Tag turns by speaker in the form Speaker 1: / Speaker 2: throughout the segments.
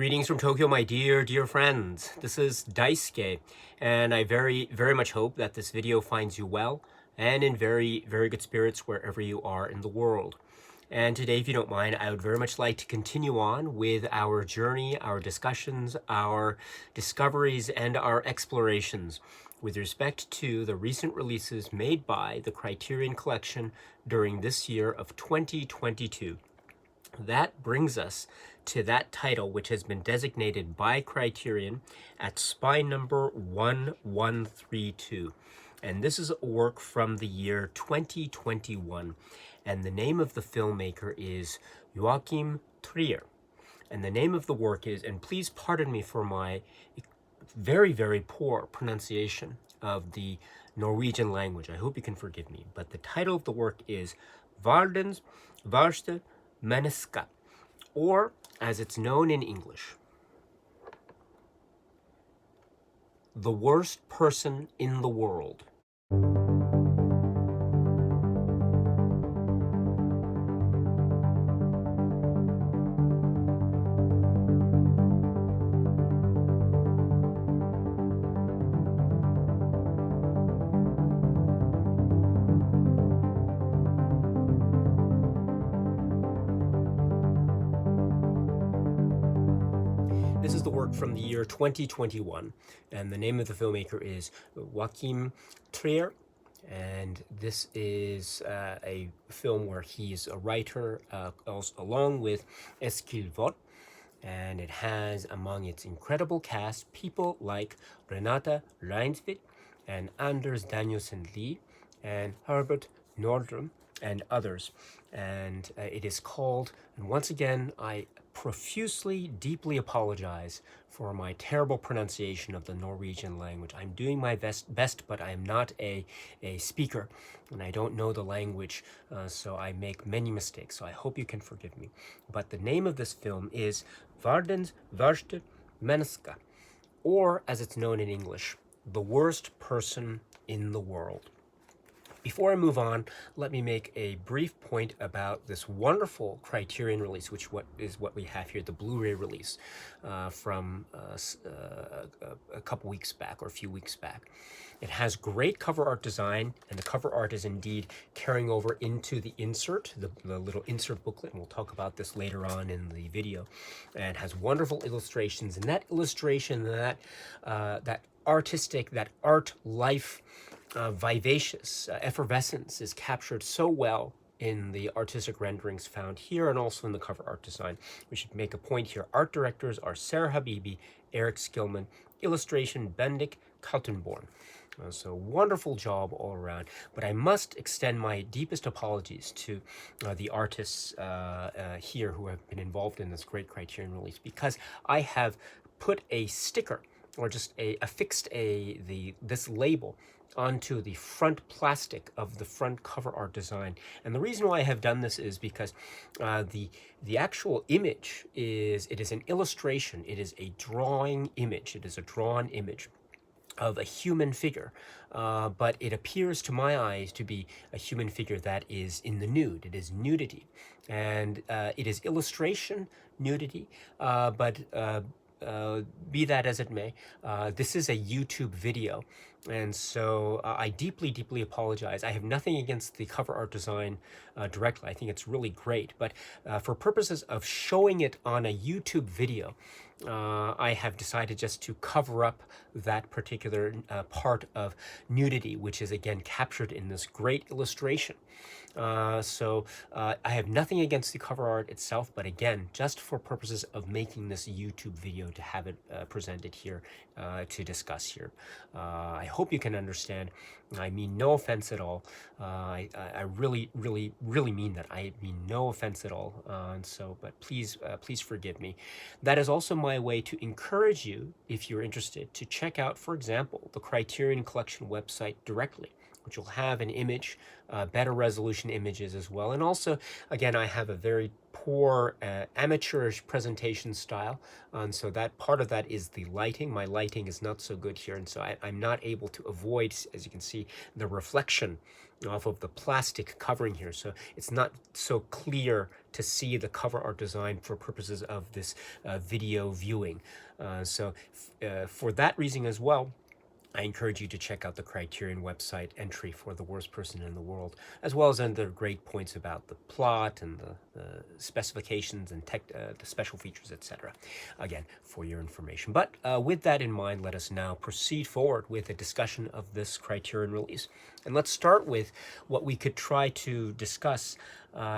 Speaker 1: Greetings from Tokyo, my dear friends. This is Daisuke, and I very much hope that this video finds you well and in very good spirits wherever you are in the world. And today, if you don't mind, I would very much like to continue on with our journey, our discussions, our discoveries, and our explorations with respect to the recent releases made by the Criterion Collection during this year of 2022. That brings us to that title, which has been designated by Criterion at spy number 1132. And this is a work from the year 2021. And the name of the filmmaker is Joachim Trier. And the name of the work is, and please pardon me for my very poor pronunciation of the Norwegian language. I hope you can forgive me. But the title of the work is Vardens Varste Menneske, or as it's known in English, The Worst Person in the World. This is the work from the year 2021, and the name of the filmmaker is Joachim Trier. And this is a film where he's a writer along with Eskil Vogt, and it has among its incredible cast people like Renata Reinsvik and Anders Danielsen Lee and Herbert Nordrum and others. And it is called, and once again, I profusely, deeply apologize for my terrible pronunciation of the Norwegian language. I'm doing my best, but I am not a speaker, and I don't know the language, so I make many mistakes, so I hope you can forgive me. But the name of this film is Vardens Verste Menneske, or as it's known in English, The Worst Person in the World. Before I move on, let me make a brief point about this wonderful Criterion release, which is what we have here, the Blu-ray release from a couple weeks back or a few weeks back. It has great cover art design, and the cover art is indeed carrying over into the insert, the little insert booklet, and we'll talk about this later on in the video. And has wonderful illustrations, and that illustration, that artistic, that art life, vivacious effervescence is captured so well in the artistic renderings found here and also in the cover art design. We should make a point here. Art directors are Sarah Habibi, Eric Skillman, illustration Bendik Kaltenborn. So wonderful job all around. But I must extend my deepest apologies to the artists here who have been involved in this great Criterion release, because I have put a sticker or just affixed this label onto the front plastic of the front cover art design. And the reason why I have done this is because the actual image is an illustration. It is a drawing image. It is a drawn image of a human figure, but it appears to my eyes to be a human figure that is in the nude. It is nudity, and it is illustration nudity, but be that as it may, this is a YouTube video, and so I deeply apologize. I have nothing against the cover art design directly. I think it's really great, but for purposes of showing it on a YouTube video, I have decided just to cover up that particular part of nudity, which is again captured in this great illustration. So I have nothing against the cover art itself, but again, just for purposes of making this YouTube video to have it presented here to discuss here. I hope you can understand. I mean no offense at all. I really mean that. I mean no offense at all. And so, but please forgive me. That is also my way to encourage you, if you're interested, to check out, for example, the Criterion Collection website directly. which will have an image, better resolution images as well. And also, again, I have a very poor amateurish presentation style, and so that part of that is the lighting. My lighting is not so good here, and so I'm not able to avoid, as you can see, the reflection off of the plastic covering here, so it's not so clear to see the cover art design for purposes of this video viewing. For that reason as well, I encourage you to check out the Criterion website entry for The Worst Person in the World, as well as other great points about the plot and the specifications and the special features, etc. Again, for your information. But with that in mind, let us now proceed forward with a discussion of this Criterion release. And let's start with what we could try to discuss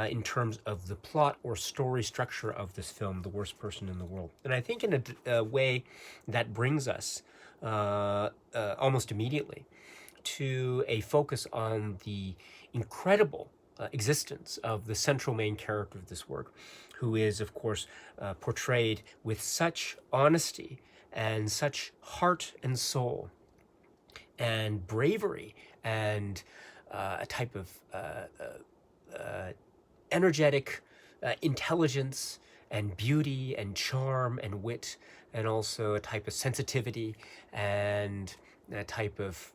Speaker 1: in terms of the plot or story structure of this film, The Worst Person in the World. And I think in a way that brings us almost immediately to a focus on the incredible existence of the central main character of this work, who is, of course, portrayed with such honesty and such heart and soul and bravery and a type of energetic intelligence and beauty and charm and wit, and also a type of sensitivity and a type of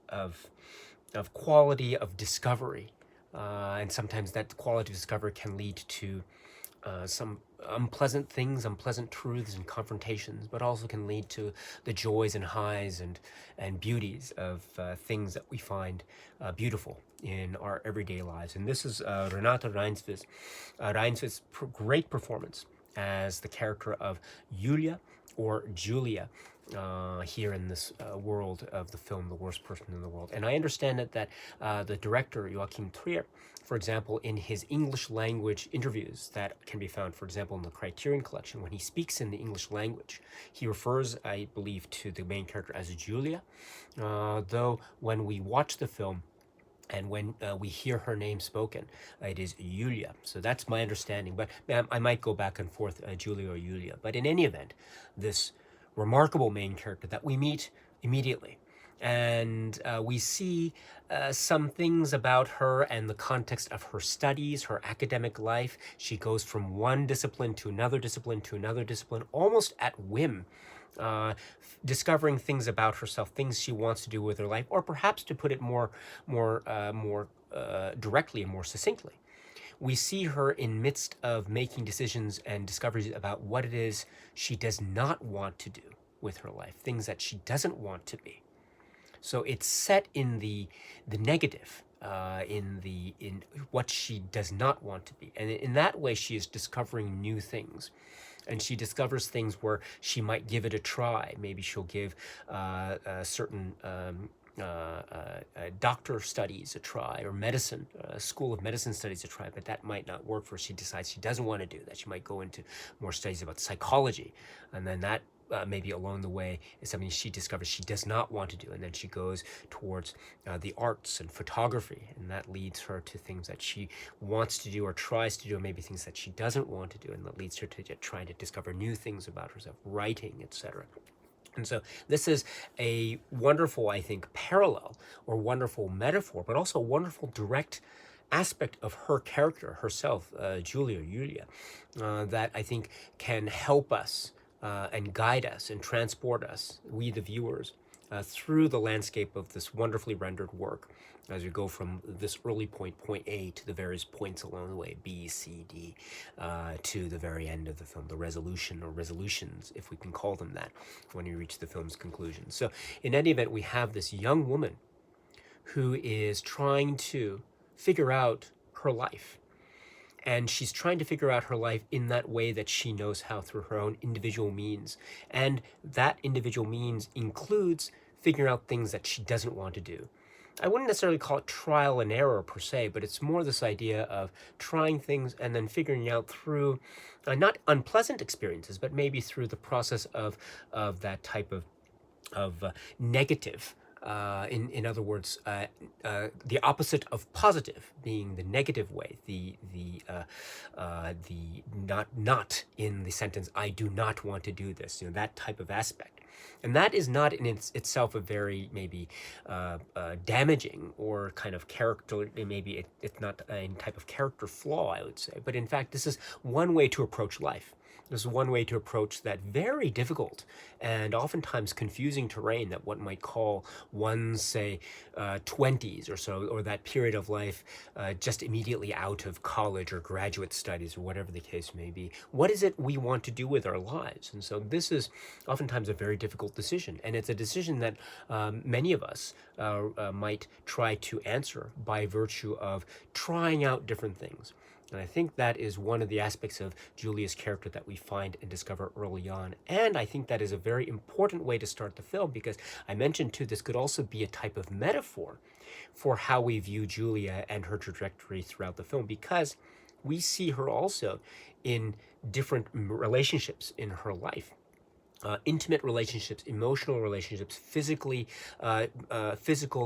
Speaker 1: quality of discovery. And sometimes that quality of discovery can lead to some unpleasant things, unpleasant truths and confrontations, but also can lead to the joys and highs and beauties of things that we find beautiful in our everyday lives. And this is Renate Reinsve's great performance as the character of Julia, or Julia, here in this world of the film, The Worst Person in the World. And I understand that the director, Joachim Trier, for example, in his English language interviews that can be found, for example, in the Criterion Collection, when he speaks in the English language, he refers, I believe, to the main character as Julia, though when we watch the film, and when we hear her name spoken, it is Julia. So that's my understanding. But I might go back and forth, Julia or Julia. But in any event, this remarkable main character that we meet immediately. And we see some things about her and the context of her studies, her academic life. She goes from one discipline to another discipline to another discipline, almost at whim. Discovering things about herself, things she wants to do with her life, or perhaps to put it more directly and more succinctly, we see her in midst of making decisions and discoveries about what it is she does not want to do with her life, things that she doesn't want to be. So it's set in the negative, in what she does not want to be, and in that way she is discovering new things. And she discovers things where she might give it a try. Maybe she'll give certain doctor studies a try, or medicine, school of medicine studies a try, but that might not work for her. She decides she doesn't want to do that. She might go into more studies about psychology, and then that maybe along the way is something she discovers she does not want to do, and then she goes towards the arts and photography, and that leads her to things that she wants to do or tries to do, or maybe things that she doesn't want to do, and that leads her to trying to discover new things about herself, writing, etc. And so this is a wonderful, I think, parallel or wonderful metaphor, but also a wonderful direct aspect of her character, herself, Julia, that I think can help us and guide us and transport us, we the viewers, through the landscape of this wonderfully rendered work as we go from this early point A, to the various points along the way, B, C, D, to the very end of the film, the resolution or resolutions, if we can call them that, when you reach the film's conclusion. So in any event, we have this young woman who is trying to figure out her life. And she's trying to figure out her life in that way that she knows how, through her own individual means. And that individual means includes figuring out things that she doesn't want to do. I wouldn't necessarily call it trial and error per se, but it's more this idea of trying things and then figuring out through not unpleasant experiences, but maybe through the process of that type of negative. In other words, the opposite of positive being the negative way, the not in the sentence, I do not want to do this, that type of aspect. And that is not in itself a very maybe damaging or kind of character, maybe it's not a type of character flaw, I would say. But in fact, this is one way to approach life. This is one way to approach that very difficult and oftentimes confusing terrain that one might call one's, say, 20s or so, or that period of life just immediately out of college or graduate studies or whatever the case may be. What is it we want to do with our lives? And so this is oftentimes a very difficult decision. And it's a decision that many of us might try to answer by virtue of trying out different things. And I think that is one of the aspects of Julia's character that we find and discover early on. And I think that is a very important way to start the film, because I mentioned too, this could also be a type of metaphor for how we view Julia and her trajectory throughout the film, because we see her also in different relationships in her life. Intimate relationships, emotional relationships, physical,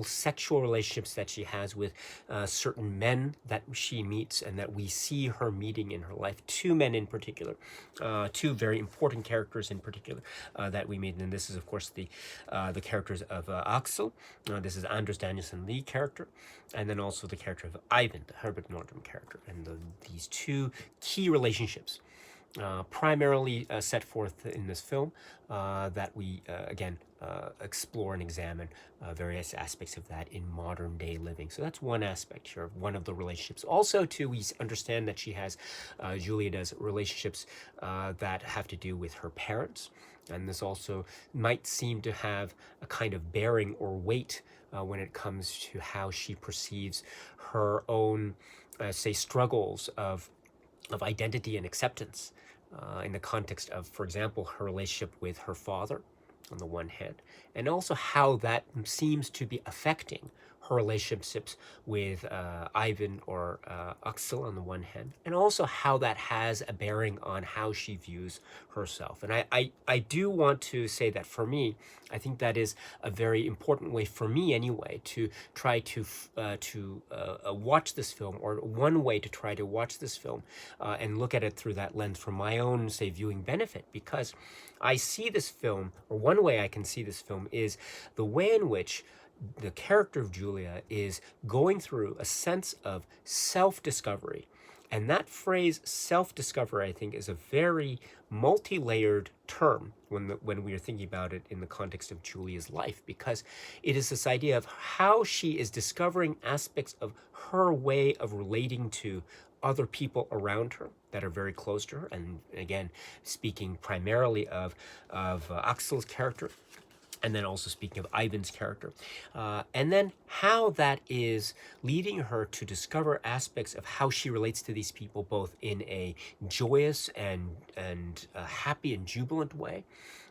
Speaker 1: sexual relationships that she has with certain men that she meets and that we see her meeting in her life. Two men in particular, two very important characters in particular that we meet. And this is, of course, the characters of Axel. This is Anders Danielsen Lee character, and then also the character of Ivan, the Herbert Nordrum character. And these two key relationships primarily set forth in this film that we, again, explore and examine various aspects of that in modern day living. So that's one aspect here, one of the relationships. Also, too, we understand that she has, Julia does, relationships that have to do with her parents. And this also might seem to have a kind of bearing or weight when it comes to how she perceives her own, say, struggles of identity and acceptance in the context of, for example, her relationship with her father on the one hand, and also how that seems to be affecting her relationships with Ivan or Axel on the one hand, and also how that has a bearing on how she views herself. And I do want to say that for me, I think that is a very important way for me anyway to try to watch this film, or one way to try to watch this film and look at it through that lens for my own, say, viewing benefit, because I see this film, or one way I can see this film is the way in which the character of Julia is going through a sense of self-discovery. And that phrase self-discovery, I think, is a very multi-layered term when we are thinking about it in the context of Julia's life, because it is this idea of how she is discovering aspects of her way of relating to other people around her that are very close to her. And again, speaking primarily of Axel's character, and then also speaking of Ivan's character, and then how that is leading her to discover aspects of how she relates to these people, both in a joyous and happy and jubilant way,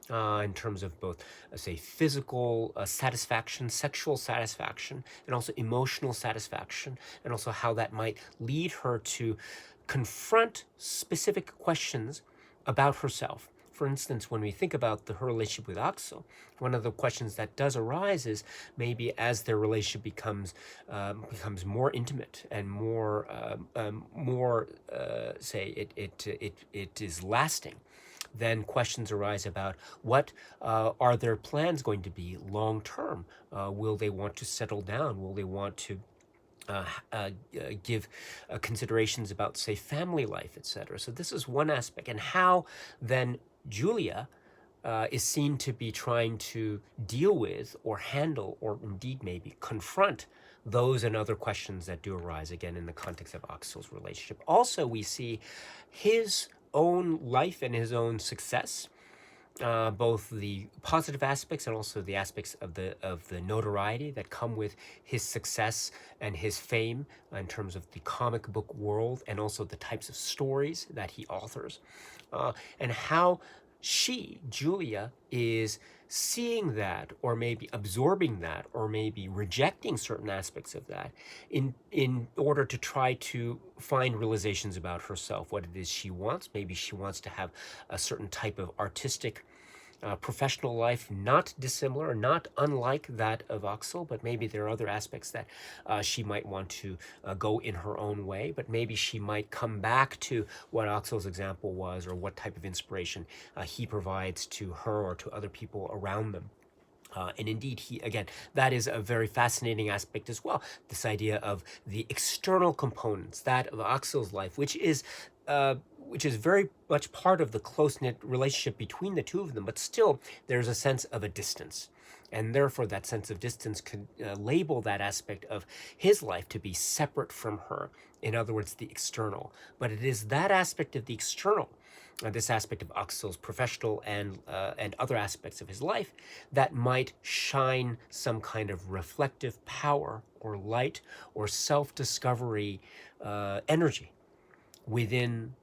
Speaker 1: in terms of both, say, physical satisfaction, sexual satisfaction, and also emotional satisfaction, and also how that might lead her to confront specific questions about herself. For instance, when we think about her relationship with Axel, one of the questions that does arise is maybe as their relationship becomes more intimate and more say it is lasting, then questions arise about what are their plans going to be long term? Will they want to settle down? Will they want to give considerations about, say, family life, etc. So this is one aspect, and how then Julia is seen to be trying to deal with or handle, or indeed maybe confront, those and other questions that do arise, again, in the context of Axel's relationship. Also, we see his own life and his own success, both the positive aspects and also the aspects of the notoriety that come with his success and his fame in terms of the comic book world, and also the types of stories that he authors, and how she, Julia, is seeing that, or maybe absorbing that, or maybe rejecting certain aspects of that in order to try to find realizations about herself, what it is she wants. Maybe she wants to have a certain type of artistic professional life not dissimilar, not unlike that of Axel, but maybe there are other aspects that she might want to go in her own way, but maybe she might come back to what Axel's example was, or what type of inspiration he provides to her or to other people around them. And indeed, that is a very fascinating aspect as well. This idea of the external components, that of Axel's life, which is very much part of the close-knit relationship between the two of them, but still there's a sense of a distance. And therefore, that sense of distance could label that aspect of his life to be separate from her. In other words, the external. But it is that aspect of the external, this aspect of Axel's professional and other aspects of his life, that might shine some kind of reflective power or light or self-discovery energy within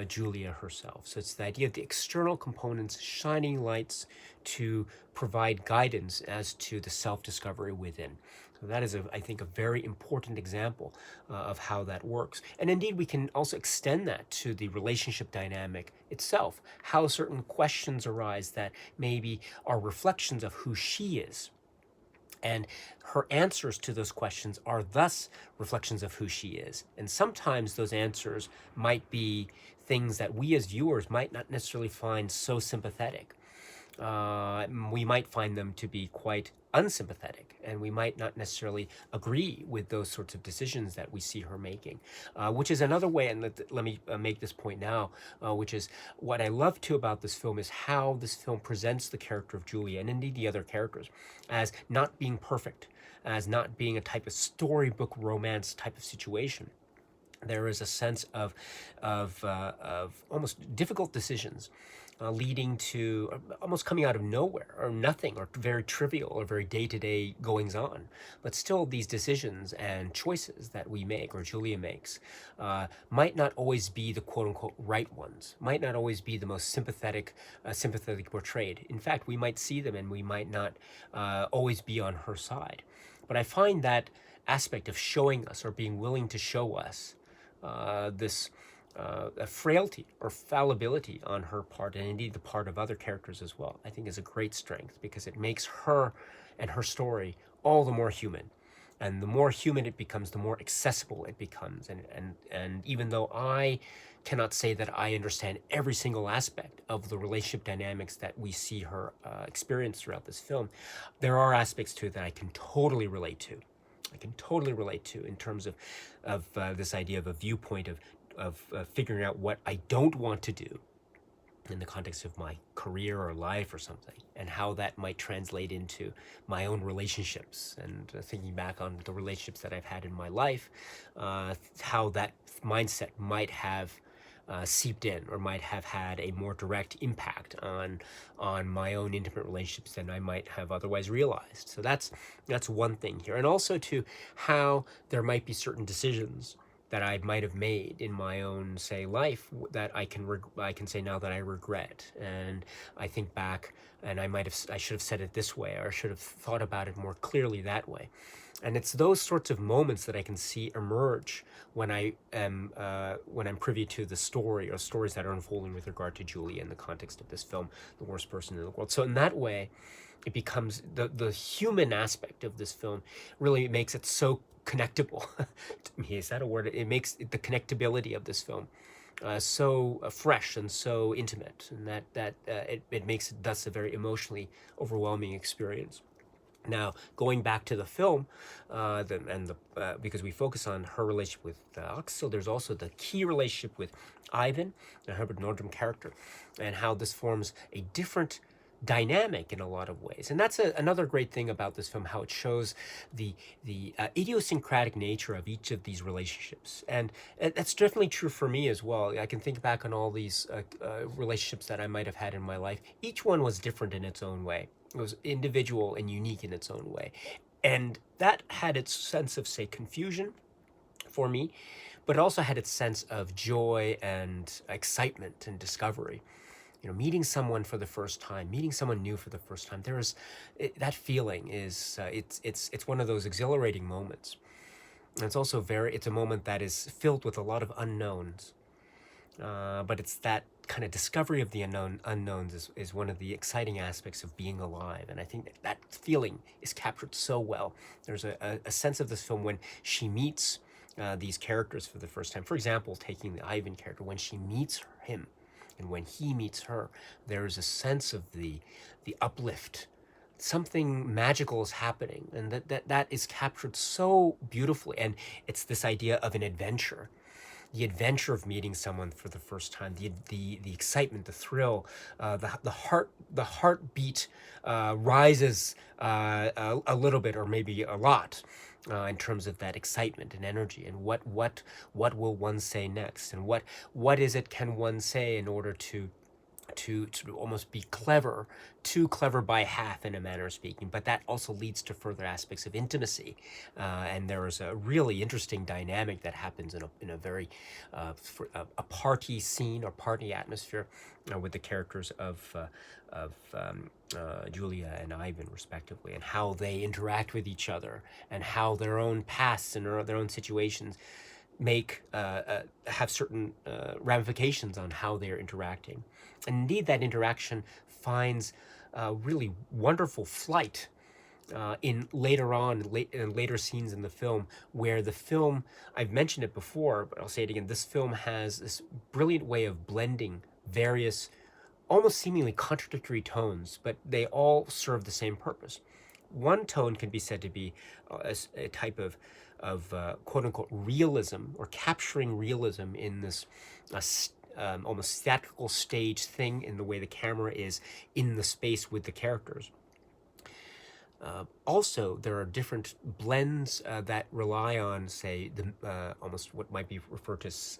Speaker 1: Julia herself. So it's the idea of the external components shining lights to provide guidance as to the self-discovery within. So that is, I think, a very important example of how that works. And indeed, we can also extend that to the relationship dynamic itself, how certain questions arise that maybe are reflections of who she is. And her answers to those questions are thus reflections of who she is. And sometimes those answers might be things that we as viewers might not necessarily find so sympathetic. We might find them to be quite unsympathetic, and we might not necessarily agree with those sorts of decisions that we see her making, which is another way, and let me make this point now, which is what I love too about this film is how this film presents the character of Julia, and indeed the other characters, as not being perfect, as not being a type of storybook romance type of situation. There is a sense of almost difficult decisions leading to almost coming out of nowhere, or nothing, or very trivial, or very day-to-day goings-on. But still, these decisions and choices that we make, or Julia makes, might not always be the quote-unquote right ones, might not always be the most sympathetically portrayed. In fact, we might see them and we might not always be on her side. But I find that aspect of showing us, or being willing to show us, this a frailty or fallibility on her part, and indeed the part of other characters as well, I think is a great strength, because it makes her and her story all the more human. And the more human it becomes, the more accessible it becomes. And even though I cannot say that I understand every single aspect of the relationship dynamics that we see her experience throughout this film, there are aspects to it that I can totally relate to. I can totally relate to, in terms of this idea of a viewpoint of figuring out what I don't want to do in the context of my career or life or something, and how that might translate into my own relationships. And thinking back on the relationships that I've had in my life, how that mindset might have seeped in, or might have had a more direct impact on my own intimate relationships than I might have otherwise realized. So that's one thing here. And also to how there might be certain decisions that I might have made in my own, say, life, that I can say now that I regret. And I think back, and I should have said it this way, or I should have thought about it more clearly that way. And it's those sorts of moments that I can see emerge when I'm privy to the story, or stories that are unfolding with regard to Julia in the context of this film, The Worst Person in the World. So in that way, it becomes the human aspect of this film really makes it so connectable. To me, is that a word? It makes the connectability of this film so fresh and so intimate, and that it makes it thus a very emotionally overwhelming experience. Now, going back to the film, because we focus on her relationship with Axel, there's also the key relationship with Ivan, the Herbert Nordrum character, and how this forms a different dynamic in a lot of ways. And that's another great thing about this film, how it shows the idiosyncratic nature of each of these relationships. And that's definitely true for me as well. I can think back on all these relationships that I might have had in my life. Each one was different in its own way. It was individual and unique in its own way. And that had its sense of, say, confusion for me, but it also had its sense of joy and excitement and discovery. Meeting someone for the first time, meeting someone new for the first time, that feeling is, it's one of those exhilarating moments. And it's also it's a moment that is filled with a lot of unknowns. But it's that kind of discovery of the unknowns is one of the exciting aspects of being alive. And I think that feeling is captured so well. There's a sense of this film when she meets these characters for the first time. For example, taking the Ivan character, when she meets him and when he meets her, there is a sense of the uplift. Something magical is happening, and that is captured so beautifully. And it's this idea of an adventure, the adventure of meeting someone for the first time, the excitement, the thrill, the heartbeat rises a little bit or maybe a lot in terms of that excitement and energy, and what will one say next, and what is it can one say in order to almost be clever, too clever by half in a manner of speaking, but that also leads to further aspects of intimacy. And there is a really interesting dynamic that happens in a very, a party scene or party atmosphere with the characters of Julia and Ivan, respectively, and how they interact with each other, and how their own pasts and their own situations have certain ramifications on how they're interacting. And indeed, that interaction finds really wonderful flight in later scenes in the film, where the film, I've mentioned it before, but I'll say it again, this film has this brilliant way of blending various, almost seemingly contradictory tones, but they all serve the same purpose. One tone can be said to be a type of quote unquote realism, or capturing realism in this almost theatrical stage thing, in the way the camera is in the space with the characters. Also, there are different blends that rely on, say, almost what might be referred to as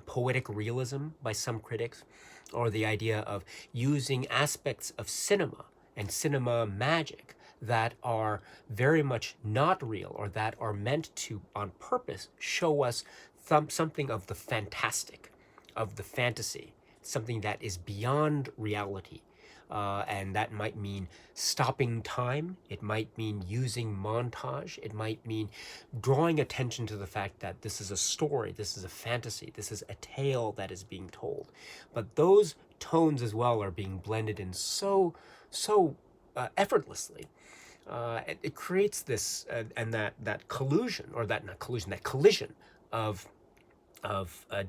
Speaker 1: poetic realism by some critics, or the idea of using aspects of cinema and cinema magic that are very much not real, or that are meant to, on purpose, show us something of the fantastic, of the fantasy, something that is beyond reality. And that might mean stopping time. It might mean using montage. It might mean drawing attention to the fact that this is a story, this is a fantasy, this is a tale that is being told. But those tones as well are being blended in so effortlessly. It creates this and that collusion, or that not collusion, that collision of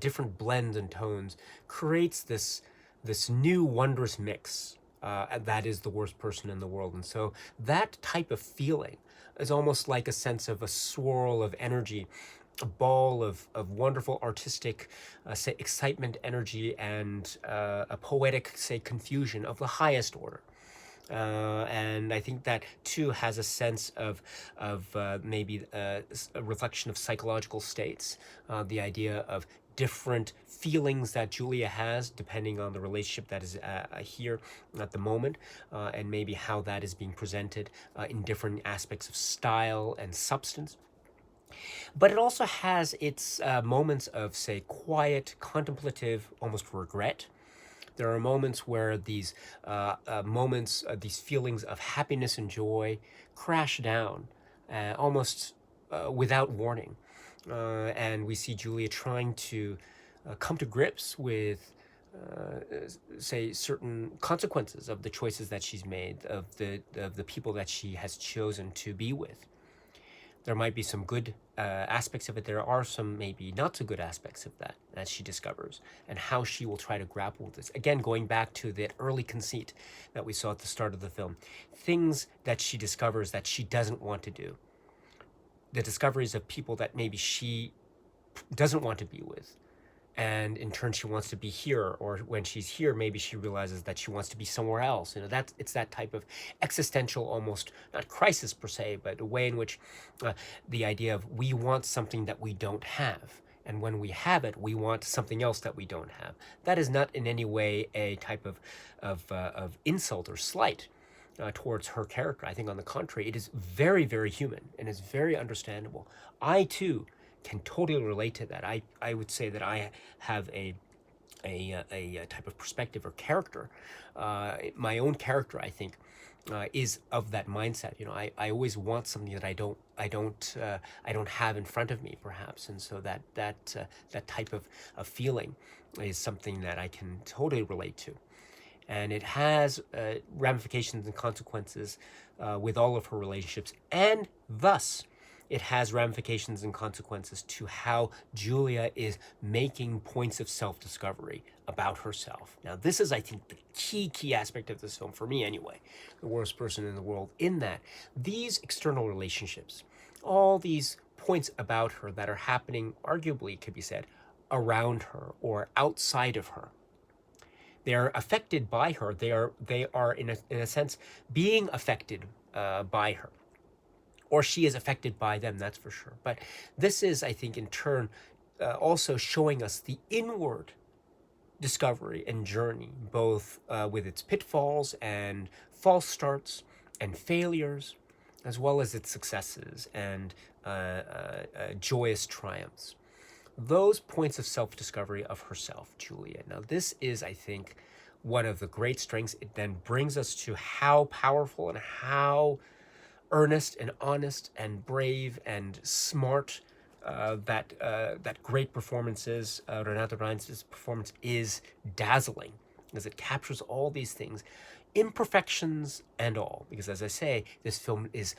Speaker 1: different blends and tones creates this new wondrous mix that is The Worst Person in the World. And so that type of feeling is almost like a sense of a swirl of energy, a ball of wonderful artistic, say, excitement, energy, and a poetic, say, confusion of the highest order. And I think that too has a sense of maybe a reflection of psychological states, the idea of different feelings that Julia has depending on the relationship that is here at the moment, and maybe how that is being presented in different aspects of style and substance. But it also has its moments of, say, quiet, contemplative, almost regret. There are moments where these these feelings of happiness and joy crash down almost without warning. And we see Julia trying to come to grips with, say, certain consequences of the choices that she's made, of the people that she has chosen to be with. There might be some good aspects of it. There are some maybe not so good aspects of that, as she discovers, and how she will try to grapple with this. Again, going back to the early conceit that we saw at the start of the film, things that she discovers that she doesn't want to do, the discoveries of people that maybe she doesn't want to be with, and in turn she wants to be here, or when she's here maybe she realizes that she wants to be somewhere else. It's that type of existential, almost not crisis per se, but a way in which the idea of we want something that we don't have, and when we have it we want something else that we don't have. That is not in any way a type of insult or slight towards her character. I think on the contrary, it is very, very human and is very understandable. I too can totally relate to that. I would say that I have a type of perspective or character, my own character, I think, is of that mindset. I always want something that I don't have in front of me, perhaps, and so that type of feeling is something that I can totally relate to, and it has ramifications and consequences with all of her relationships, and thus it has ramifications and consequences to how Julia is making points of self-discovery about herself. Now, this is, I think, the key aspect of this film, for me anyway, The Worst Person in the World, in that these external relationships, all these points about her that are happening, arguably, could be said, around her or outside of her, they are affected by her. They are in a sense being affected by her, or she is affected by them. That's for sure. But this is, I think, in turn, also showing us the inward discovery and journey, both with its pitfalls and false starts and failures, as well as its successes and joyous triumphs. Those points of self-discovery of herself, Julia. Now, this is, I think, one of the great strengths. It then brings us to how powerful and how earnest and honest and brave and smart that great performance is. Renato Rein's performance is dazzling, as it captures all these things, imperfections and all. Because, as I say, this film is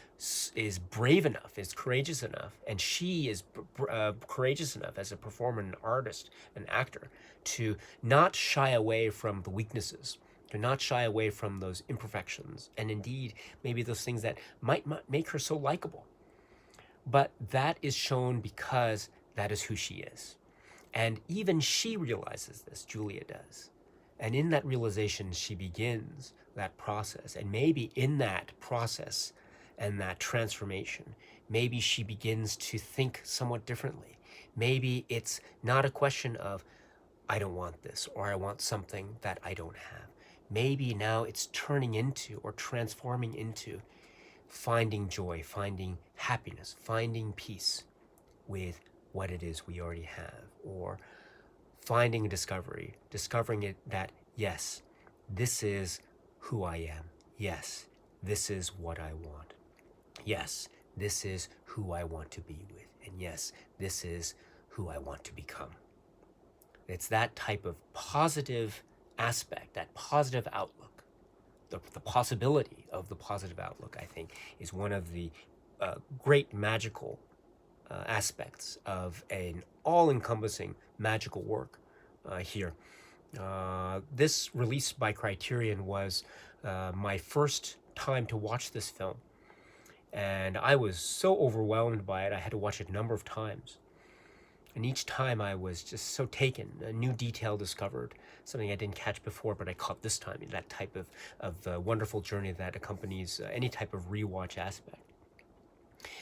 Speaker 1: brave enough, is courageous enough, and she is courageous enough as a performer, an artist, an actor, to not shy away from the weaknesses, to not shy away from those imperfections, and indeed maybe those things that might make her so likable. But that is shown because that is who she is. And even she realizes this, Julia does. And in that realization, she begins that process. And maybe in that process and that transformation, maybe she begins to think somewhat differently. Maybe it's not a question of, I don't want this, or I want something that I don't have. Maybe now it's turning into or transforming into finding joy, finding happiness, finding peace with what it is we already have, or finding a discovering it that, yes, this is who I am. Yes, this is what I want. Yes, this is who I want to be with. And yes, this is who I want to become. It's that type of positive aspect, that positive outlook, the possibility of the positive outlook, I think, is one of the great magical aspects of an all-encompassing magical work here. This release by Criterion was my first time to watch this film, and I was so overwhelmed by it. I had to watch it a number of times. And each time I was just so taken, a new detail discovered, something I didn't catch before, but I caught this time, in that type of wonderful journey that accompanies any type of rewatch aspect.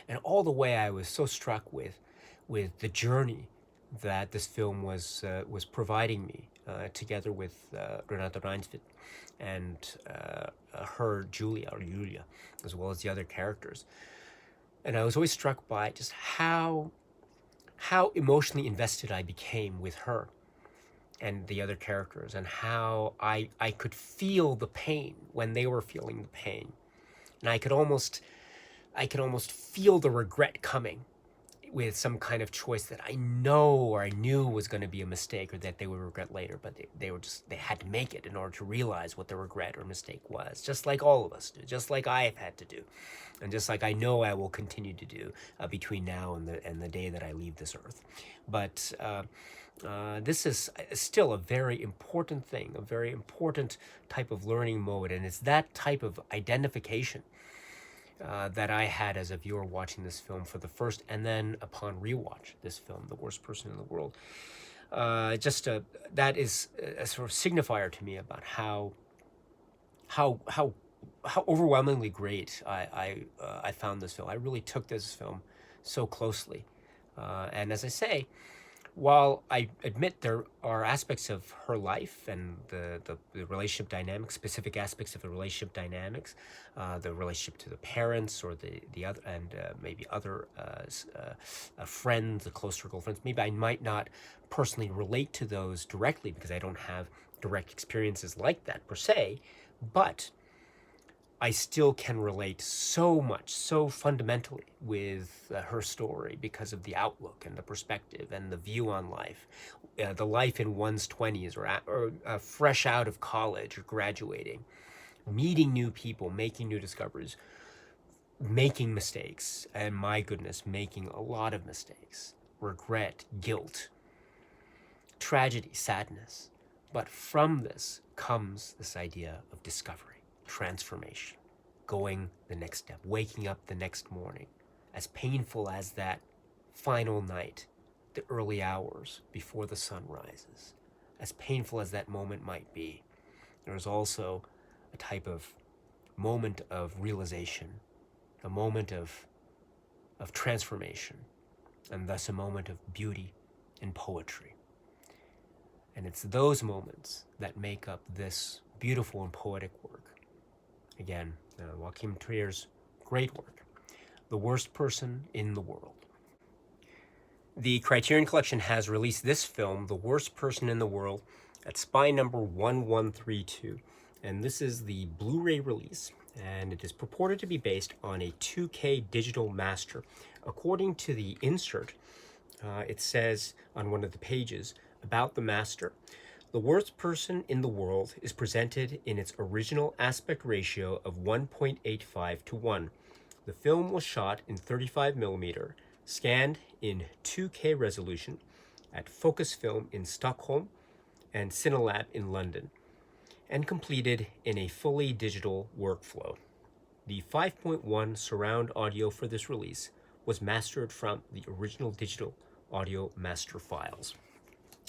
Speaker 1: And all the way I was so struck with the journey that this film was providing me, together with Renate Reinsve and her Julia, as well as the other characters. And I was always struck by just how emotionally invested I became with her and the other characters, and how I could feel the pain when they were feeling the pain. And I could almost feel the regret coming with some kind of choice that I know or I knew was going to be a mistake, or that they would regret later, but they had to make it in order to realize what the regret or mistake was, just like all of us do, just like I have had to do, and just like I know I will continue to do between now and the day that I leave this earth. But this is still a very important thing, a very important type of learning mode, and it's that type of identification that I had as a viewer watching this film for the first, and then upon rewatch this film, The Worst Person in the World. That is a sort of signifier to me about how overwhelmingly great I found this film. I really took this film so closely, and as I say, while I admit there are aspects of her life and the relationship dynamics, specific aspects of the relationship dynamics, the relationship to the parents or the other, and maybe other friends, the close circle of friends, maybe I might not personally relate to those directly because I don't have direct experiences like that per se, but I still can relate so much, so fundamentally with her story because of the outlook and the perspective and the view on life, the life in one's 20s or fresh out of college or graduating, meeting new people, making new discoveries, making mistakes, and my goodness, making a lot of mistakes, regret, guilt, tragedy, sadness. But from this comes this idea of discovery, transformation, going the next step, waking up the next morning, as painful as that final night, the early hours before the sun rises, as painful as that moment might be. There's also a type of moment of realization, a moment of transformation, and thus a moment of beauty and poetry. And it's those moments that make up this beautiful and poetic work. Again, Joachim Trier's great work, The Worst Person in the World. The Criterion Collection has released this film, The Worst Person in the World, at SPY number 1132. And this is the Blu-ray release, and it is purported to be based on a 2K digital master. According to the insert, it says on one of the pages about the master, The Worst Person in the World is presented in its original aspect ratio of 1.85 to 1. The film was shot in 35mm, scanned in 2K resolution at Focus Film in Stockholm and Cinelab in London, and completed in a fully digital workflow. The 5.1 surround audio for this release was mastered from the original digital audio master files.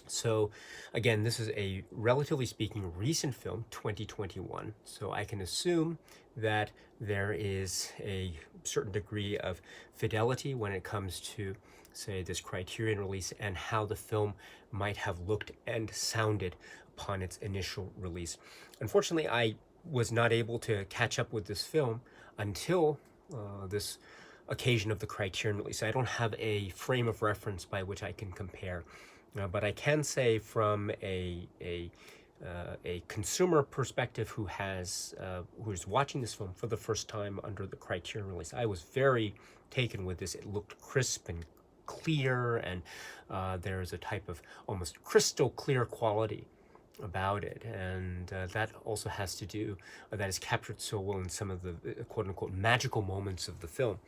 Speaker 1: So again, this is a relatively speaking recent film, 2021. So I can assume that there is a certain degree of fidelity when it comes to, say, this Criterion release and how the film might have looked and sounded upon its initial release. Unfortunately, I was not able to catch up with this film until this occasion of the Criterion release. I don't have a frame of reference by which I can compare. But I can say from a consumer perspective who's watching this film for the first time under the Criterion release, I was very taken with this. It looked crisp and clear, and there's a type of almost crystal clear quality about it, and that also has to do, that is captured so well in some of the quote-unquote magical moments of the film,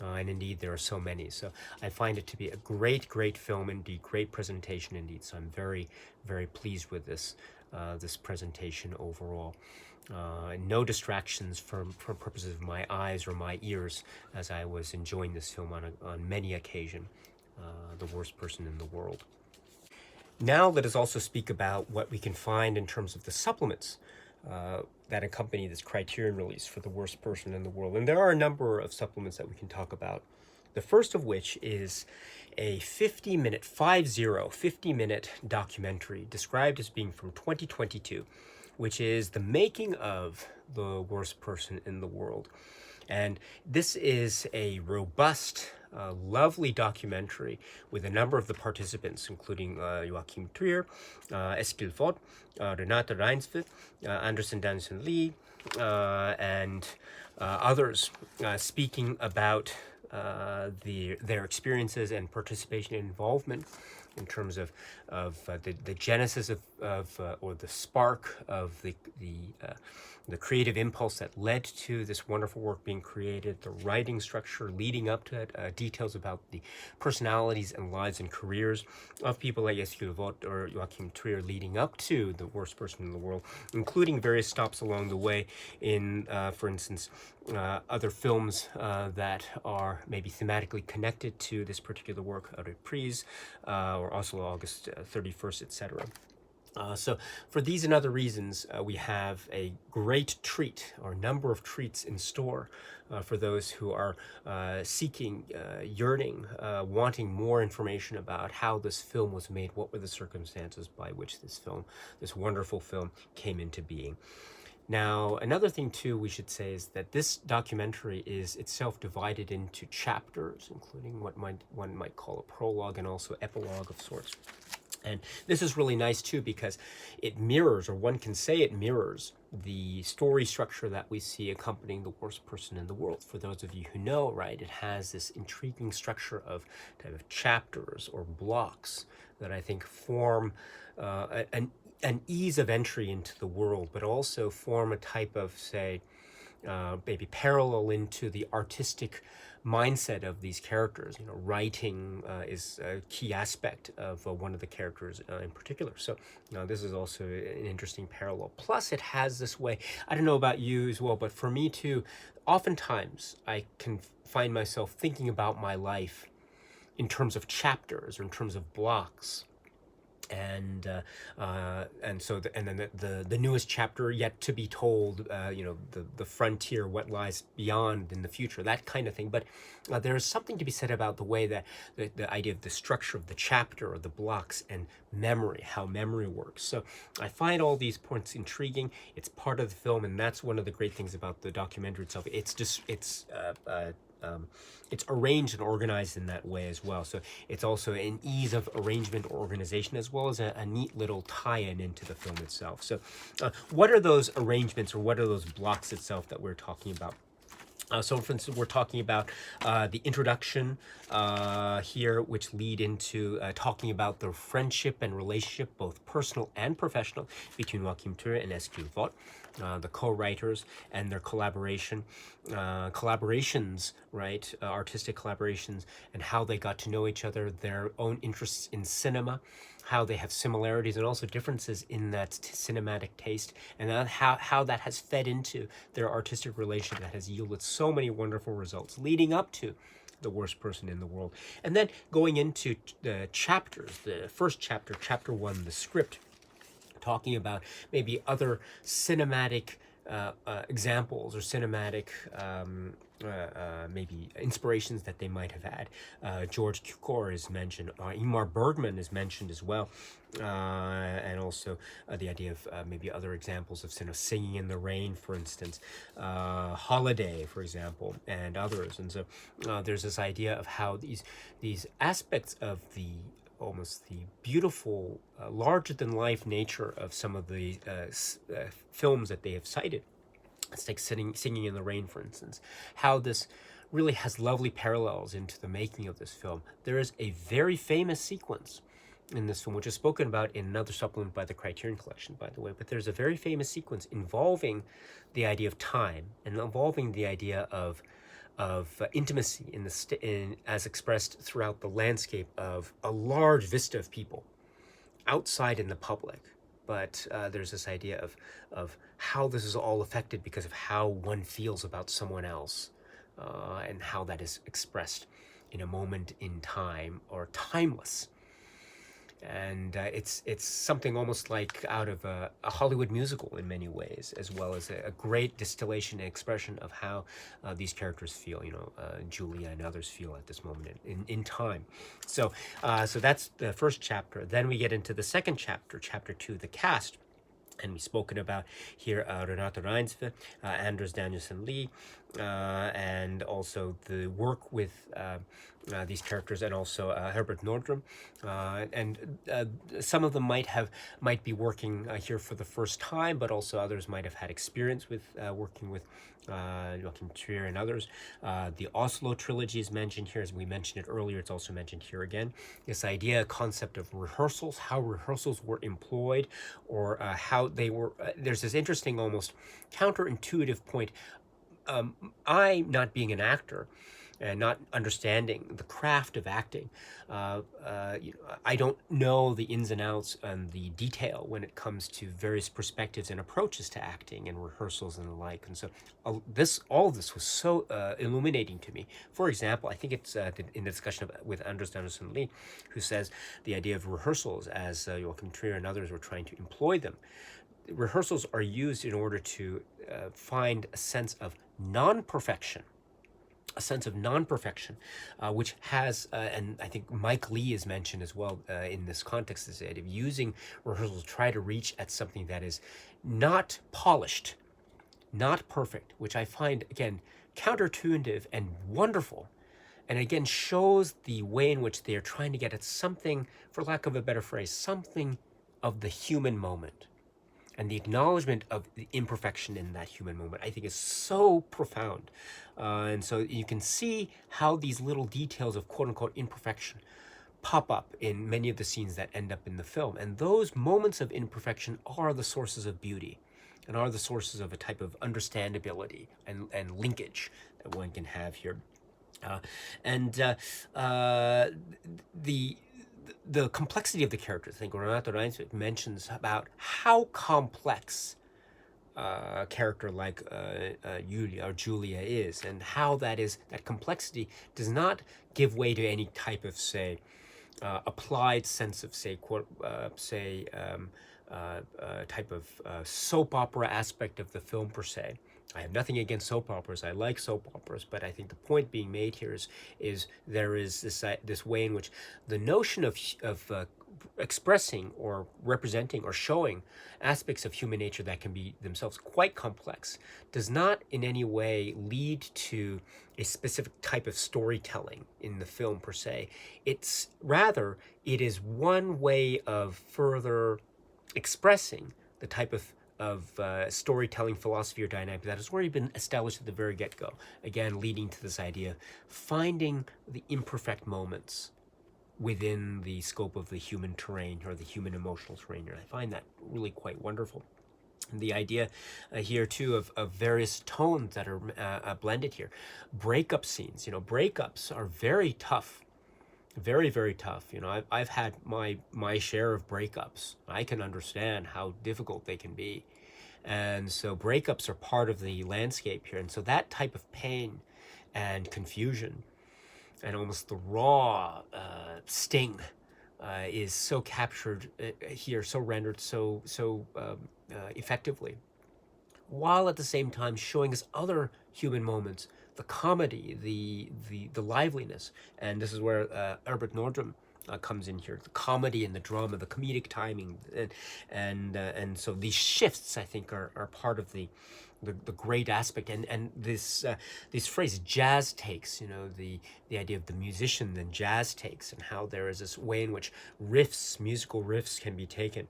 Speaker 1: and indeed there are so many. So I find it to be a great film indeed, great presentation indeed. So I'm very pleased with this this presentation overall. No distractions from purposes of my eyes or my ears as I was enjoying this film on many occasions. The Worst Person in the World. Now let us also speak about what we can find in terms of the supplements that accompany this Criterion release for The Worst Person in the World. And there are a number of supplements that we can talk about. The first of which is a 50-minute documentary described as being from 2022, which is the making of The Worst Person in the World. And this is a robust, lovely documentary with a number of the participants, including Joachim Trier, Eskil Vogt, Renate Reinsve, Anderson Danielson Lee, and others speaking about their experiences and participation and involvement in terms of the genesis or the spark of the creative impulse that led to this wonderful work being created, the writing structure leading up to it, details about the personalities and lives and careers of people like Eskil Vogt or Joachim Trier leading up to The Worst Person in the World, including various stops along the way in, for instance, other films that are maybe thematically connected to this particular work, A Reprise, or also August 31st, etc. So for these and other reasons, we have a great treat, or a number of treats in store for those who are seeking, yearning, wanting more information about how this film was made, what were the circumstances by which this wonderful film came into being. Now, another thing too we should say is that this documentary is itself divided into chapters, including what one might call a prologue and also epilogue of sorts. And this is really nice too because it mirrors, or one can say it mirrors, the story structure that we see accompanying The Worst Person in the World. For those of you who know, right, it has this intriguing structure of kind of chapters or blocks that I think form an ease of entry into the world, but also form a type of, say, maybe parallel into the artistic mindset of these characters. You know, writing is a key aspect of one of the characters in particular. So, this is also an interesting parallel. Plus, it has this way. I don't know about you as well, but for me too, oftentimes I can find myself thinking about my life in terms of chapters or in terms of blocks. And so then the newest chapter yet to be told, the frontier, what lies beyond in the future, that kind of thing. But there is something to be said about the way that the idea of the structure of the chapter or the blocks and memory, how memory works. So I find all these points intriguing. It's part of the film, and that's one of the great things about the documentary itself. It's arranged and organized in that way as well. So it's also an ease of arrangement or organization, as well as a neat little tie-in into the film itself. So what are those arrangements, or what are those blocks itself that we're talking about? So for instance, we're talking about the introduction here, which lead into talking about the friendship and relationship, both personal and professional, between Joachim Trier and Eskil Vogt, the co-writers, and their collaborations, right, artistic collaborations, and how they got to know each other, their own interests in cinema, how they have similarities and also differences in that cinematic taste, and how that has fed into their artistic relationship that has yielded so many wonderful results leading up to The Worst Person in the World. And then going into the chapters, the first chapter, chapter 1, the script, talking about maybe other cinematic examples or cinematic maybe inspirations that they might have had. George Cukor is mentioned, Ingmar Bergman is mentioned as well, and also the idea of maybe other examples of Singing in the Rain, for instance, Holiday, for example, and others. And so there's this idea of how these aspects of almost the beautiful, larger-than-life nature of some of the films that they have cited. Let's take Singing in the Rain, for instance. How this really has lovely parallels into the making of this film. There is a very famous sequence in this film, which is spoken about in another supplement by the Criterion Collection, by the way, but there's a very famous sequence involving the idea of time and involving the idea of intimacy as expressed throughout the landscape of a large vista of people outside in the public. But there's this idea of how this is all affected because of how one feels about someone else, and how that is expressed in a moment in time, or timeless. And it's something almost like out of a Hollywood musical in many ways, as well as a great distillation and expression of how these characters feel, Julia and others feel at this moment in time. So that's the first chapter. Then we get into the second chapter, chapter 2, the cast. And we've spoken about here Renate Reinsve, Anders Danielsen Lee, and also the work with these characters, and also Herbert Nordrum, and some of them might be working here for the first time, but also others might have had experience with working with Joachim Trier and others. The Oslo trilogy is mentioned here, as we mentioned it earlier. It's also mentioned here again. This concept of rehearsals, how rehearsals were employed, or how they were. There's this interesting, almost counterintuitive point. I, not being an actor and not understanding the craft of acting, I don't know the ins and outs and the detail when it comes to various perspectives and approaches to acting and rehearsals and the like. And so all of this was so illuminating to me. For example, I think it's in the discussion with Anders Danielsen Lee, who says the idea of rehearsals, as Joachim Trier and others were trying to employ them. Rehearsals are used in order to find a sense of non-perfection, which has, and I think Mike Lee is mentioned as well in this context, is that of using rehearsals to try to reach at something that is not polished, not perfect, which I find, again, counterintuitive and wonderful. and again shows the way in which they are trying to get at something, for lack of a better phrase, something of the human moment. And the acknowledgement of the imperfection in that human moment, I think, is so profound. And so you can see how these little details of quote unquote imperfection pop up in many of the scenes that end up in the film. And those moments of imperfection are the sources of beauty and are the sources of a type of understandability and linkage that one can have here. Uh, and the the complexity of the characters. I think Renato Reinfeldt mentions about how complex a character like Julia is, and how that complexity does not give way to any type of, say, applied sense of, say, type of soap opera aspect of the film per se. I have nothing against soap operas. I like soap operas, but I think the point being made here is there is this way in which the notion of expressing or representing or showing aspects of human nature that can be themselves quite complex does not in any way lead to a specific type of storytelling in the film per se. It's rather, it is one way of further expressing the type of storytelling philosophy or dynamic that has already been established at the very get-go. Again, leading to this idea of finding the imperfect moments within the scope of the human terrain or the human emotional terrain. And I find that really quite wonderful. And the idea here too of various tones that are blended here. Breakup scenes, breakups are very tough. Very, very tough. I've had my share of breakups. I can understand how difficult they can be. And so breakups are part of the landscape here. And so that type of pain and confusion and almost the raw sting is so captured here, so rendered so effectively, while at the same time showing us other human moments, the comedy, the liveliness. And this is where Herbert Nordrum comes in here, the comedy and the drama, the comedic timing, and so these shifts, I think, are part of the great aspect. And this phrase jazz takes, the idea of the musician and jazz takes, and how there is this way in which musical riffs can be taken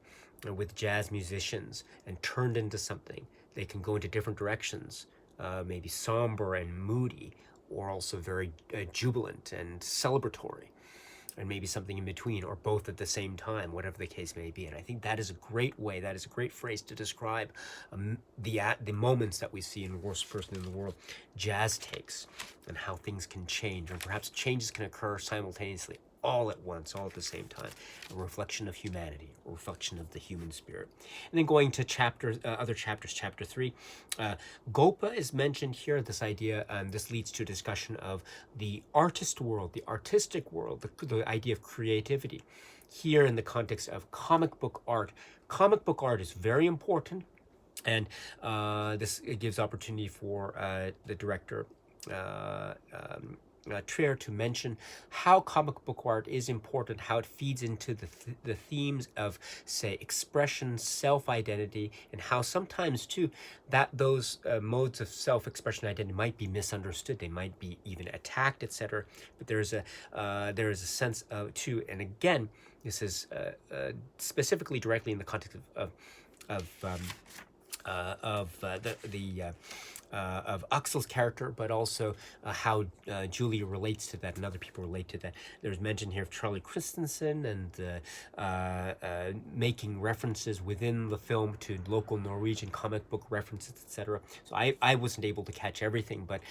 Speaker 1: with jazz musicians and turned into something. They can go into different directions, maybe somber and moody, or also very jubilant and celebratory, and maybe something in between, or both at the same time, whatever the case may be. And I think that is a great way, that is a great phrase to describe the moments that we see in Worst Person in the World, jazz takes, and how things can change, and perhaps changes can occur simultaneously, all at once, all at the same time. A reflection of humanity, a reflection of the human spirit. And then going to other chapters, chapter 3, Gopa is mentioned here, this idea, and this leads to a discussion of the artist world, the artistic world, the idea of creativity. Here in the context of comic book art. Comic book art is very important, and this gives opportunity for the director, Trier, to mention how comic book art is important, how it feeds into the themes of, say, expression, self-identity, and how sometimes too that those modes of self-expression identity might be misunderstood, they might be even attacked, etc. But there is a sense of too, and again, this is specifically directly in the context of Axel's character, but also how Julia relates to that and other people relate to that. There's mention here of Charlie Christensen and making references within the film to local Norwegian comic book references, etc. So I wasn't able to catch everything, but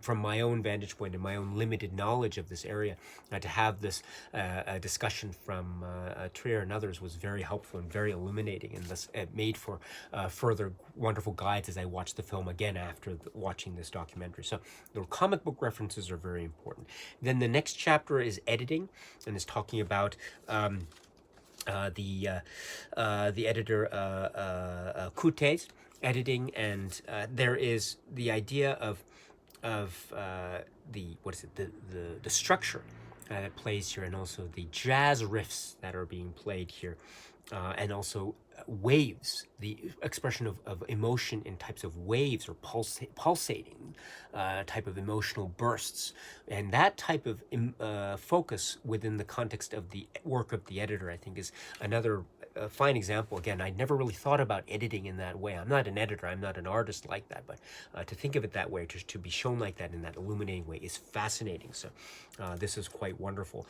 Speaker 1: from my own vantage point and my own limited knowledge of this area, to have this discussion from Trier and others was very helpful and very illuminating, and thus it made for further wonderful guides as I watched the film again after watching this documentary. So the comic book references are very important. Then the next chapter is editing, and is talking about the editor Kute's editing, and there is the idea of the structure that plays here, and also the jazz riffs that are being played here. and also waves, the expression of emotion in types of waves or pulsating type of emotional bursts. And that type of focus within the context of the work of the editor, I think, is another fine example. Again, I never really thought about editing in that way. I'm not an editor, I'm not an artist like that, but to think of it that way, to be shown like that in that illuminating way is fascinating. So this is quite wonderful.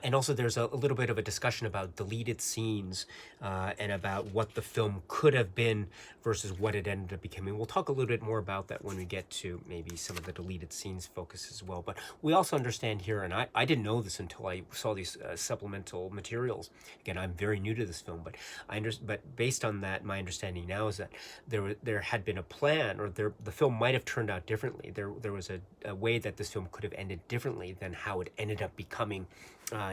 Speaker 1: And also there's a little bit of a discussion about deleted scenes and about what the film could have been versus what it ended up becoming. We'll talk a little bit more about that when we get to maybe some of the deleted scenes focus as well. But we also understand here, and I didn't know this until I saw these supplemental materials. Again, I'm very new to this film, but but based on that, my understanding now is that there had been a plan, or the film might have turned out differently. There was a way that this film could have ended differently than how it ended up becoming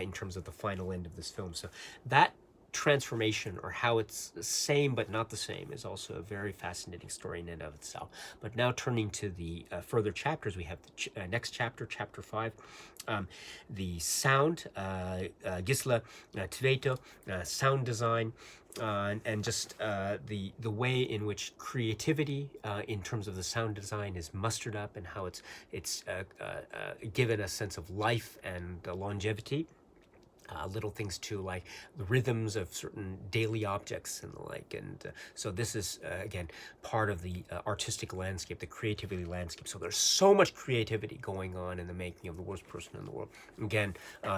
Speaker 1: in terms of the final end of this film. So that transformation, or how it's the same but not the same, is also a very fascinating story in and of itself. But now turning to the further chapters, we have the next chapter, chapter 5, the sound, Gisela Tveto, sound design, and just the way in which creativity in terms of the sound design is mustered up, and how it's given a sense of life and longevity. Little things too, like the rhythms of certain daily objects and the like. And so this is, again, part of the artistic landscape, the creativity landscape. So there's so much creativity going on in the making of The Worst Person in the World. Again,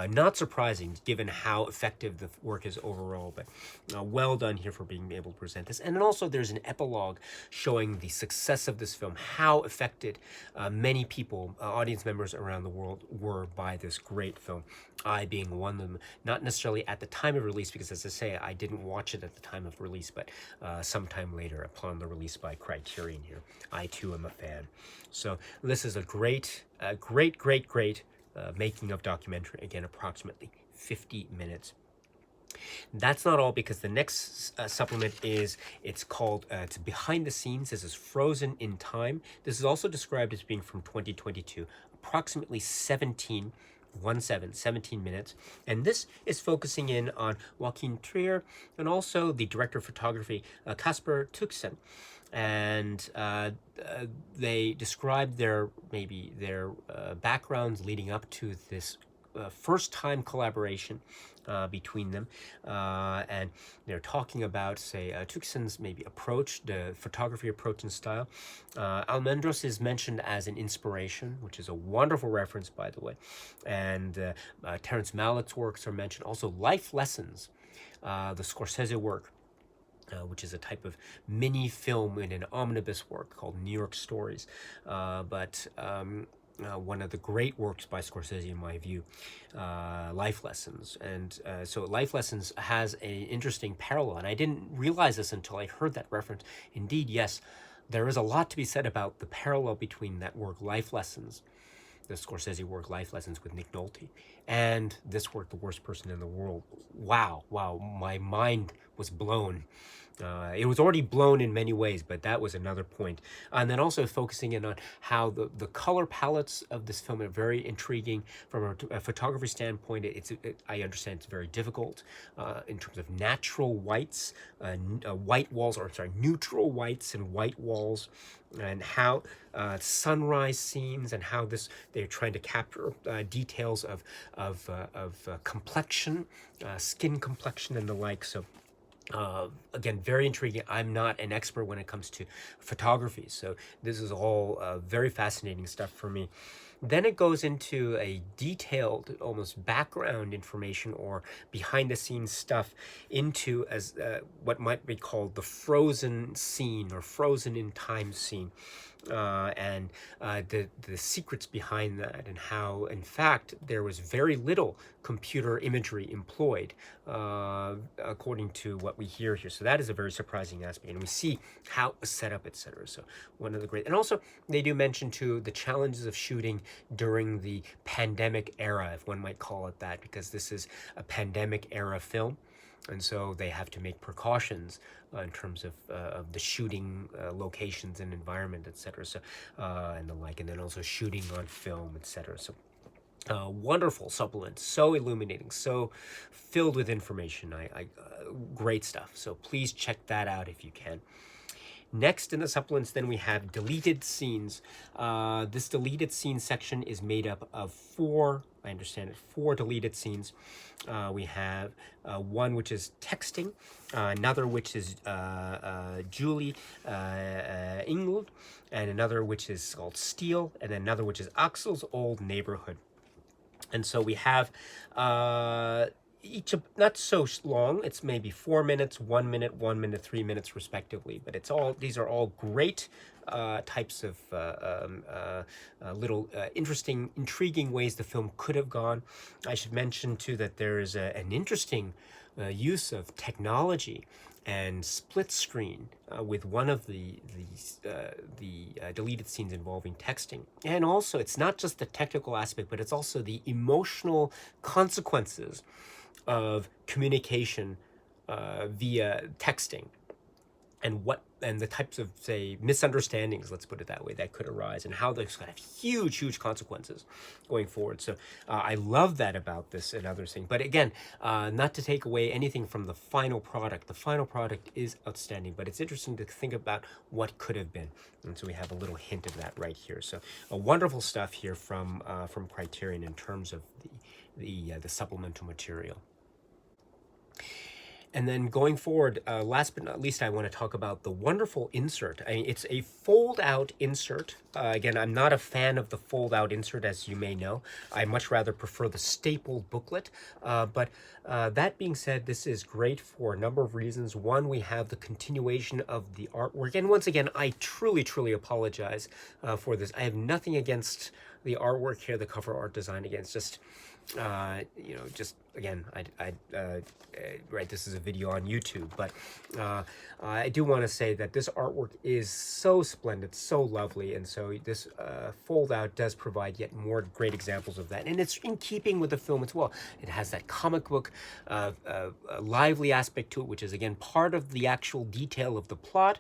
Speaker 1: not surprising given how effective the work is overall, but well done here for being able to present this. And then also there's an epilogue showing the success of this film, how affected many people, audience members around the world, were by this great film. I being one of them, not necessarily at the time of release, because as I say, I didn't watch it at the time of release, but sometime later upon the release by Criterion here. I too am a fan. So this is a great making of documentary. Again, approximately 50 minutes. That's not all, because the next supplement it's called, it's behind the scenes. This is Frozen in Time. This is also described as being from 2022, approximately 17 minutes. And this is focusing in on Joachim Trier and also the director of photography, Kasper Tuxen. And they describe their backgrounds leading up to this first time collaboration between them, and they're talking about, say, Tuxen's maybe approach, the photography approach and style. Almendros is mentioned as an inspiration, which is a wonderful reference, by the way, and Terrence Malick's works are mentioned. Also, Life Lessons, the Scorsese work, which is a type of mini film in an omnibus work called New York Stories, but one of the great works by Scorsese, in my view, Life Lessons. And so Life Lessons has an interesting parallel, and I didn't realize this until I heard that reference. Indeed, yes, there is a lot to be said about the parallel between that work, Life Lessons, the Scorsese work, Life Lessons with Nick Nolte, and this work, The Worst Person in the World. Wow, my mind was blown. It was already blown in many ways, but that was another point. And then also focusing in on how the color palettes of this film are very intriguing from a photography standpoint. I understand it's very difficult in terms of natural whites, white walls, or sorry, neutral whites and white walls, and how sunrise scenes, and how they're trying to capture details of complexion, skin complexion, and the like. So again, very intriguing. I'm not an expert when it comes to photography, so this is all very fascinating stuff for me. Then it goes into a detailed, almost background information or behind the scenes stuff into as what might be called the frozen scene or frozen in time scene. And the secrets behind that, and how, in fact, there was very little computer imagery employed, according to what we hear here. So that is a very surprising aspect, and we see how it was set up, etc. So one of the great, and also they do mention too the challenges of shooting during the pandemic era, if one might call it that, because this is a pandemic era film. And so they have to make precautions in terms of the shooting locations and environment, etc. So and the like, and then also shooting on film, etc. So Wonderful supplement, so illuminating, so filled with information. Great stuff. So please check that out if you can. Next in the supplements, then we have deleted scenes. This deleted scenes section is made up of I understand it, four deleted scenes. We have one which is texting, another which is Julie Ingeld, and another which is called Steel, and another which is Axel's old neighborhood. And so we have each not so long. It's maybe 4 minutes, 1 minute, 1 minute, 3 minutes, respectively. But these are all great types of little interesting, intriguing ways the film could have gone. I should mention too that there is an interesting use of technology and split screen with one of the deleted scenes involving texting. And also, it's not just the technical aspect, but it's also the emotional consequences of communication via texting, and the types of, say, misunderstandings, let's put it that way, that could arise, and how those could have huge consequences going forward. So I love that about this and other things. But again, not to take away anything from the final product. The final product is outstanding, but it's interesting to think about what could have been. And so we have a little hint of that right here. So wonderful stuff here from Criterion in terms of the supplemental material. And then going forward, last but not least, I want to talk about the wonderful insert. I mean, it's a fold-out insert. Again, I'm not a fan of the fold-out insert, as you may know. I much rather prefer the stapled booklet. But that being said, this is great for a number of reasons. One, we have the continuation of the artwork. And once again, I truly apologize for this. I have nothing against the artwork here, the cover art design. Again, it's just... just again, right, this is a video on YouTube, but I do want to say that this artwork is so splendid, so lovely, and so this fold out does provide yet more great examples of that, and it's in keeping with the film as well. It has that comic book lively aspect to it, which is again part of the actual detail of the plot,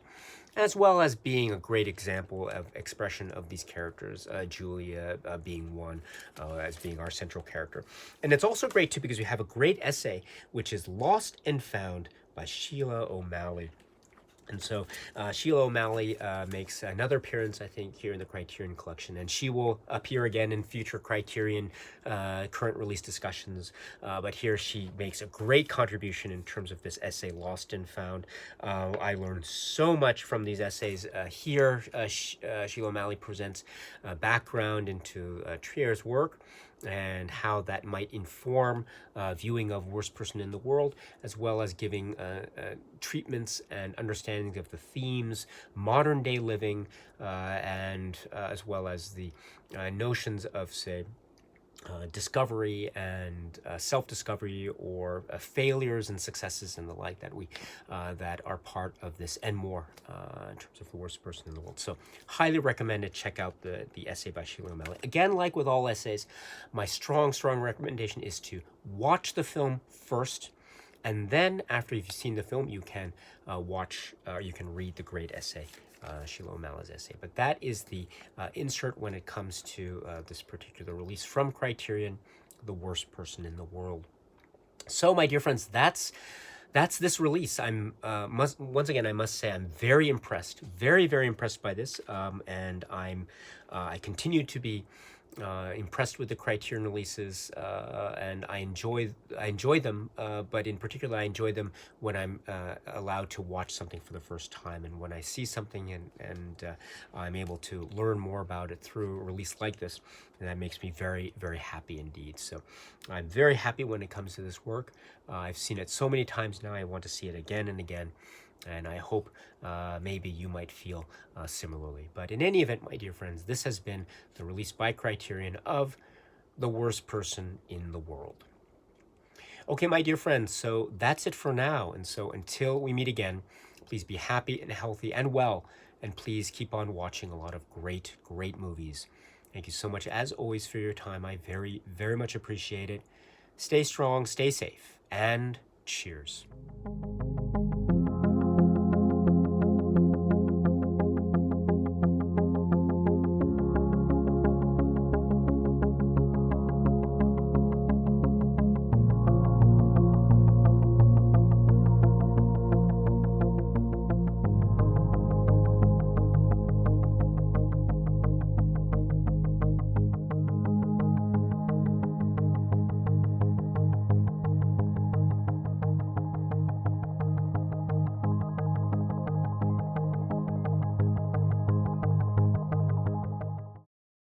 Speaker 1: as well as being a great example of expression of these characters, Julia being one, as being our central character. And it's also great, too, because we have a great essay, which is Lost and Found by Sheila O'Malley. And so Sheila O'Malley makes another appearance, I think, here in the Criterion Collection, and she will appear again in future Criterion current release discussions. But here she makes a great contribution in terms of this essay, Lost and Found. I learned so much from these essays. Here, Sheila O'Malley presents background into Trier's work, and how that might inform viewing of Worst Person in the World, as well as giving treatments and understandings of the themes, modern day living, and as well as the notions of, say, discovery and self-discovery, or failures and successes and the like that are part of this, and more in terms of the Worst Person in the World. So highly recommend it. Check out the essay by Sheila O'Malley. Again, like with all essays, my strong recommendation is to watch the film first, and then after you've seen the film, you can you can read the great essay, Sheila O'Malley's essay. But that is the insert when it comes to this particular release from Criterion, The Worst Person in the World. So, my dear friends, that's this release. Once again, I must say I'm very impressed, very impressed by this, and I continue to be impressed with the Criterion releases, and I enjoy them, but in particular I enjoy them when I'm allowed to watch something for the first time, and when I see something and I'm able to learn more about it through a release like this, and that makes me very happy indeed. So I'm very happy when it comes to this work. I've seen it so many times now, I want to see it again and again. And I hope maybe you might feel similarly. But in any event, my dear friends, this has been the release by Criterion of The Worst Person in the World. Okay, my dear friends, so that's it for now. And so until we meet again, please be happy and healthy and well. And please keep on watching a lot of great movies. Thank you so much, as always, for your time. I very much appreciate it. Stay strong, stay safe, and cheers.